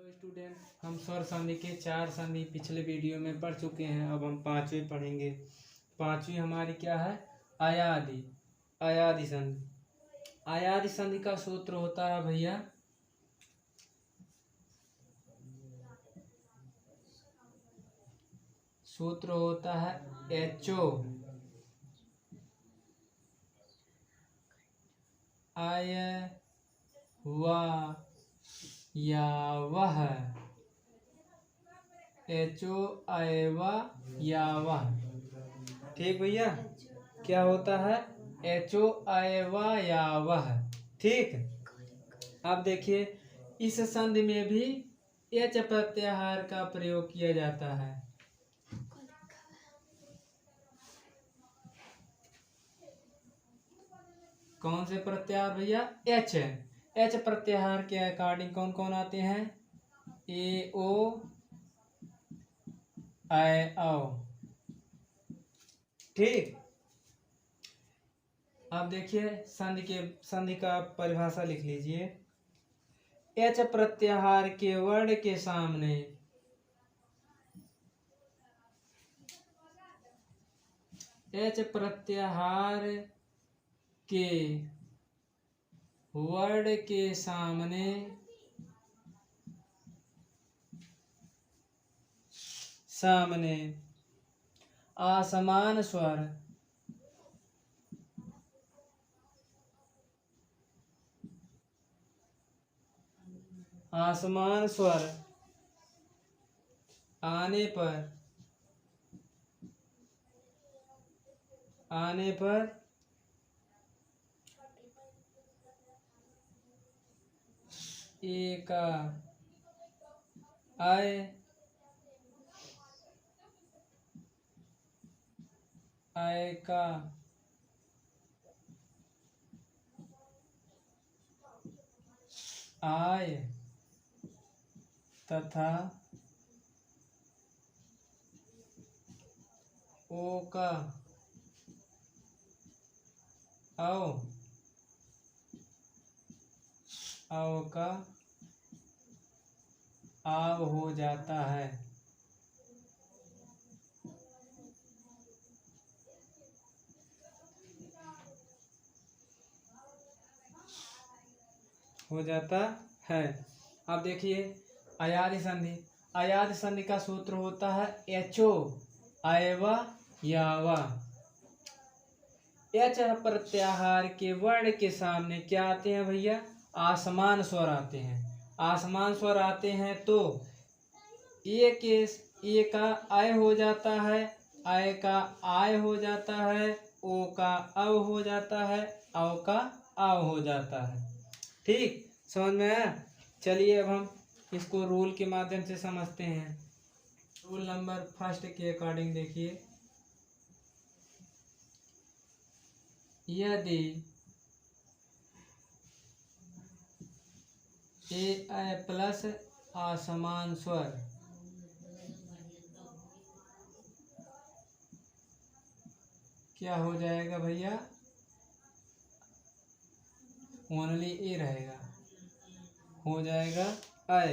Hello student, हम स्वर संधि के 4 संधि पिछले वीडियो में पढ़ चुके हैं। अब हम 5वीं पढ़ेंगे। 5वीं हमारी क्या है? अयादि। अयादि संधि। अयादि संधि का सूत्र होता है भैया, सूत्र होता है एचो आय वा या वह। एचो आय वा या वह। ठीक भैया, क्या होता है? एचो आय वा या वह। ठीक। अब देखिए, इस संधि में भी एच प्रत्याहार का प्रयोग किया जाता है। कौन से प्रत्याहार भैया? एच। एच प्रत्याहार के अकॉर्डिंग कौन कौन आते हैं? ए ओ आय औ। ठीक। अब देखिए, संधि का परिभाषा लिख लीजिए। एच प्रत्याहार के वर्ण के सामने एच प्रत्याहार के वर्ण के सामने असमान स्वर आने पर एक आय का आय तथा ओ का औ का आव हो जाता है। अब देखिए, अयादि संधि। अयादि संधि का सूत्र होता है एचो आयवा यावा। एच प्रत्याहार के वर्ण के सामने क्या आते हैं भैया? असमान स्वर आते हैं। असमान स्वर आते हैं तो ए का आय हो जाता है, आय का आय हो जाता है, ओ का अव हो जाता है, अव का आव हो जाता है। ठीक, समझ में आया? चलिए अब हम इसको रूल के माध्यम से समझते हैं। रूल नंबर 1 के अकॉर्डिंग देखिए, यदि ए आय प्लस असमान स्वर क्या हो जाएगा भैया? ओनली ए रहेगा, हो जाएगा आय।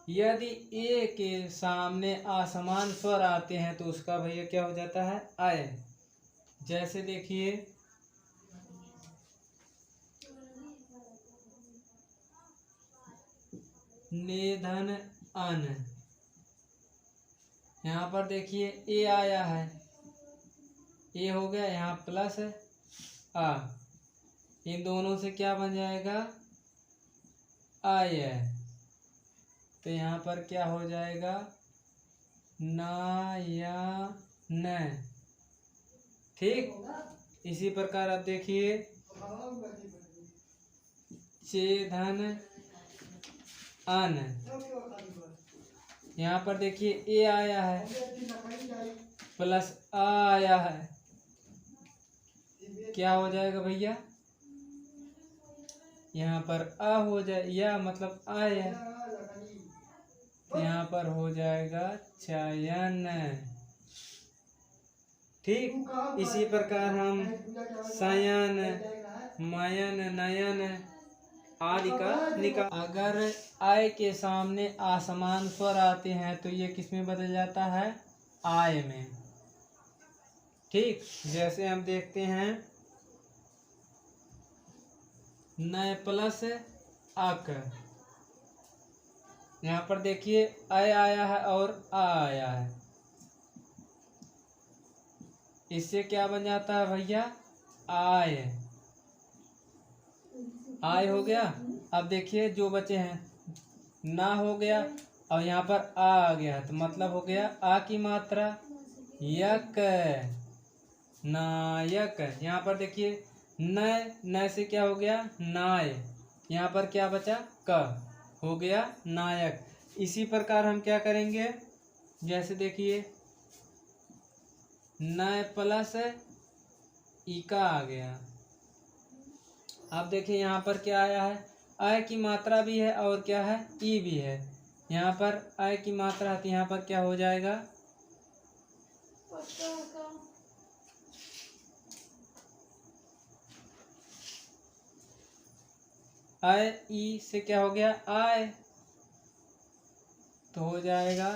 यदि ए के सामने असमान स्वर आते हैं तो उसका भैया क्या हो जाता है? आय। जैसे देखिए, निधन अन। यहाँ पर देखिए ए आया है, ए हो गया, यहाँ प्लस आ, इन दोनों से क्या बन जाएगा? आय। तो यहाँ पर क्या हो जाएगा? ना या न। ठीक। इसी प्रकार अब देखिए, चेधन अन। यहाँ पर देखिए ए आया है प्लस आ आया है, क्या हो जाएगा भैया? यहाँ पर आ हो जाए, या मतलब आय है, यहाँ पर हो जाएगा चयन। ठीक। इसी प्रकार हम सयन, मयन, नयन आदि का निकाल। अगर आय के सामने असमान स्वर आते हैं तो ये किस में बदल जाता है? आय में। ठीक, जैसे हम देखते हैं न प्लस अक। यहाँ पर देखिए अय आया है और आ आया है, इससे क्या बन जाता है भैया? आय। आय हो गया। अब देखिए जो बचे हैं, ना हो गया और यहाँ पर आ गया तो मतलब हो गया आ की मात्रा यक, नायक। यहाँ पर देखिए न से क्या हो गया? नाय। यहाँ पर क्या बचा? क, हो गया नायक। इसी प्रकार हम क्या करेंगे, जैसे देखिए न प्लस इका आ गया। अब देखिए यहाँ पर क्या आया है? अय की मात्रा भी है और क्या है? ई भी है। यहाँ पर अय की मात्रा है तो यहाँ पर क्या हो जाएगा? अय ई से क्या हो गया? आय, तो हो जाएगा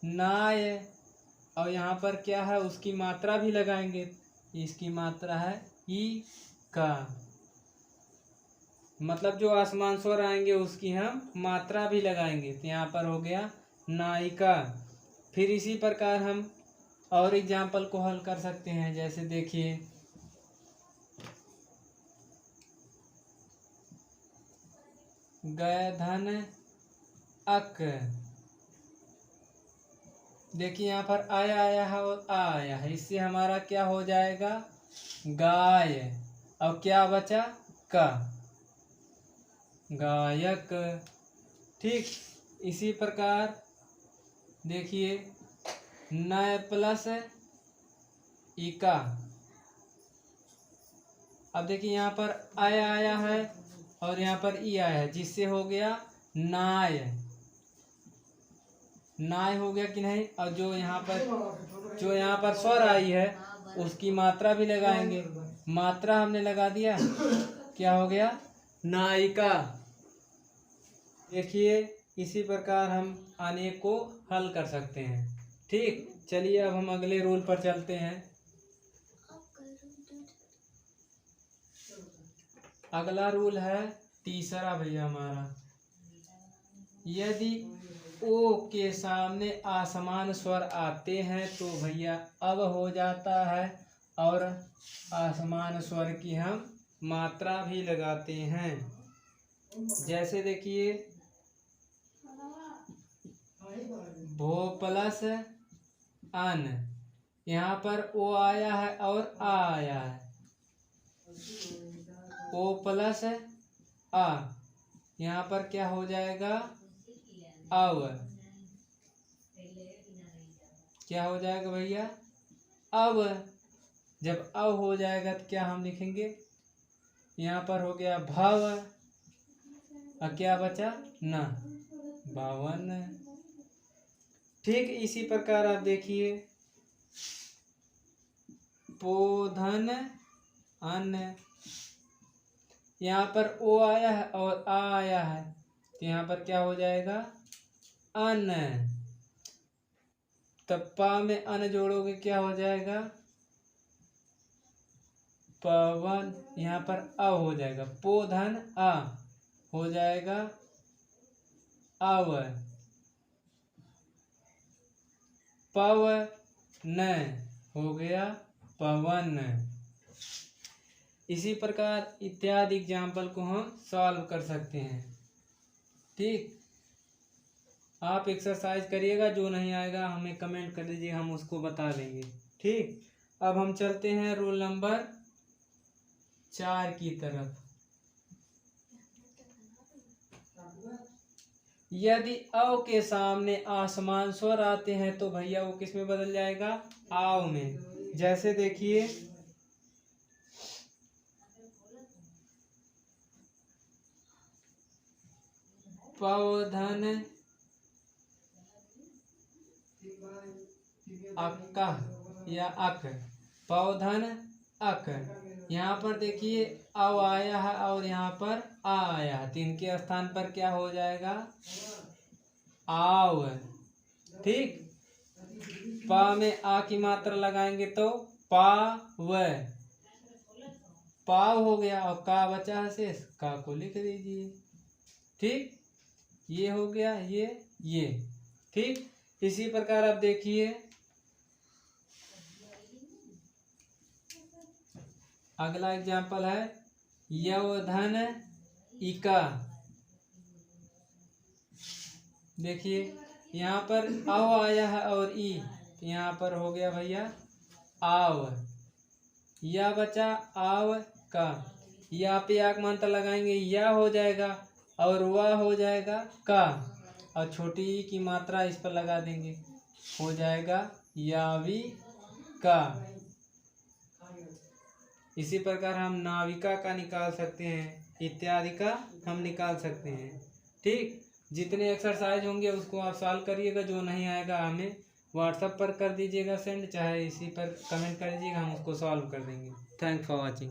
नाय। और यहाँ पर क्या है? उसकी मात्रा भी लगाएंगे, इसकी मात्रा है ई का, मतलब जो आसमान स्वर आएंगे उसकी हम मात्रा भी लगाएंगे, तो यहाँ पर हो गया नायिका। फिर इसी प्रकार हम और एग्जाम्पल को हल कर सकते हैं, जैसे देखिए गय धन अक। देखिए यहाँ पर आया आया है और आ आया है, इससे हमारा क्या हो जाएगा? गाय। और क्या बचा? का, गायक। ठीक, इसी प्रकार देखिए न प्लस इका। अब देखिए यहाँ पर आया आया है और यहाँ पर ई आया है, जिससे हो गया नाय। नाय हो गया कि नहीं? और जो यहाँ पर स्वर आई है उसकी मात्रा भी लगाएंगे, मात्रा हमने लगा दिया, क्या हो गया? नायिका। देखिए इसी प्रकार हम अनेक को हल कर सकते हैं। ठीक, चलिए अब हम अगले रूल पर चलते हैं। अगला रूल है तीसरा भैया हमारा, यदि ओ के सामने असमान स्वर आते हैं तो भैया अब हो जाता है और असमान स्वर की हम मात्रा भी लगाते हैं। जैसे देखिए भो प्लस अन, यहाँ पर ओ आया है और आ आया है, ओ प्लस आ, यहाँ पर क्या हो जाएगा? अव। क्या हो जाएगा भैया? अब। जब अव हो जाएगा तो क्या हम लिखेंगे? यहाँ पर हो गया भव और क्या बचा? न, बावन। ठीक, इसी प्रकार आप देखिए पोधन अन्न, यहाँ पर ओ आया है और आ आया है तो यहाँ पर क्या हो जाएगा? अन्न। तब पा में अन्न जोड़ोगे क्या हो जाएगा? पवन। यहाँ पर अ हो जाएगा, पोधन आ हो जाएगा अव। पवन हो गया पवन। इसी प्रकार इत्यादि एग्जाम्पल को हम सॉल्व कर सकते हैं। ठीक, आप एक्सरसाइज करिएगा, जो नहीं आएगा हमें कमेंट कर दीजिए, हम उसको बता देंगे। ठीक, अब हम चलते हैं रूल नंबर 4 की तरफ। यदि अव के सामने आसमान स्वर आते हैं तो भैया वो किस में बदल जाएगा? आव में। जैसे देखिए पौधन अक्का या अक, पौधन अक। यहाँ पर देखिए अव आया है और यहाँ पर आ आया है, तो इनके स्थान पर क्या हो जाएगा, आव। ठीक, पा में आ की मात्रा लगाएंगे तो पाव, पाव हो गया, और का बचा है शेष, का को लिख दीजिए। ठीक, ये हो गया ये। ठीक, इसी प्रकार अब देखिए अगला एग्जाम्पल है यवधन इका। देखिए यहाँ पर अव आया है और ई, तो यहाँ पर हो गया भैया आव, या बचा आव का, या पे आक मंत्र लगाएंगे या हो जाएगा और वह हो जाएगा का, और छोटी ई की मात्रा इस पर लगा देंगे, हो जाएगा यावी का। इसी प्रकार हम नाविका का निकाल सकते हैं, इत्यादि का हम निकाल सकते हैं। ठीक, जितने एक्सरसाइज होंगे उसको आप सॉल्व करिएगा, जो नहीं आएगा हमें व्हाट्सएप पर कर दीजिएगा सेंड, चाहे इसी पर कमेंट कर दीजिएगा, हम उसको सॉल्व कर देंगे। Thanks for watching.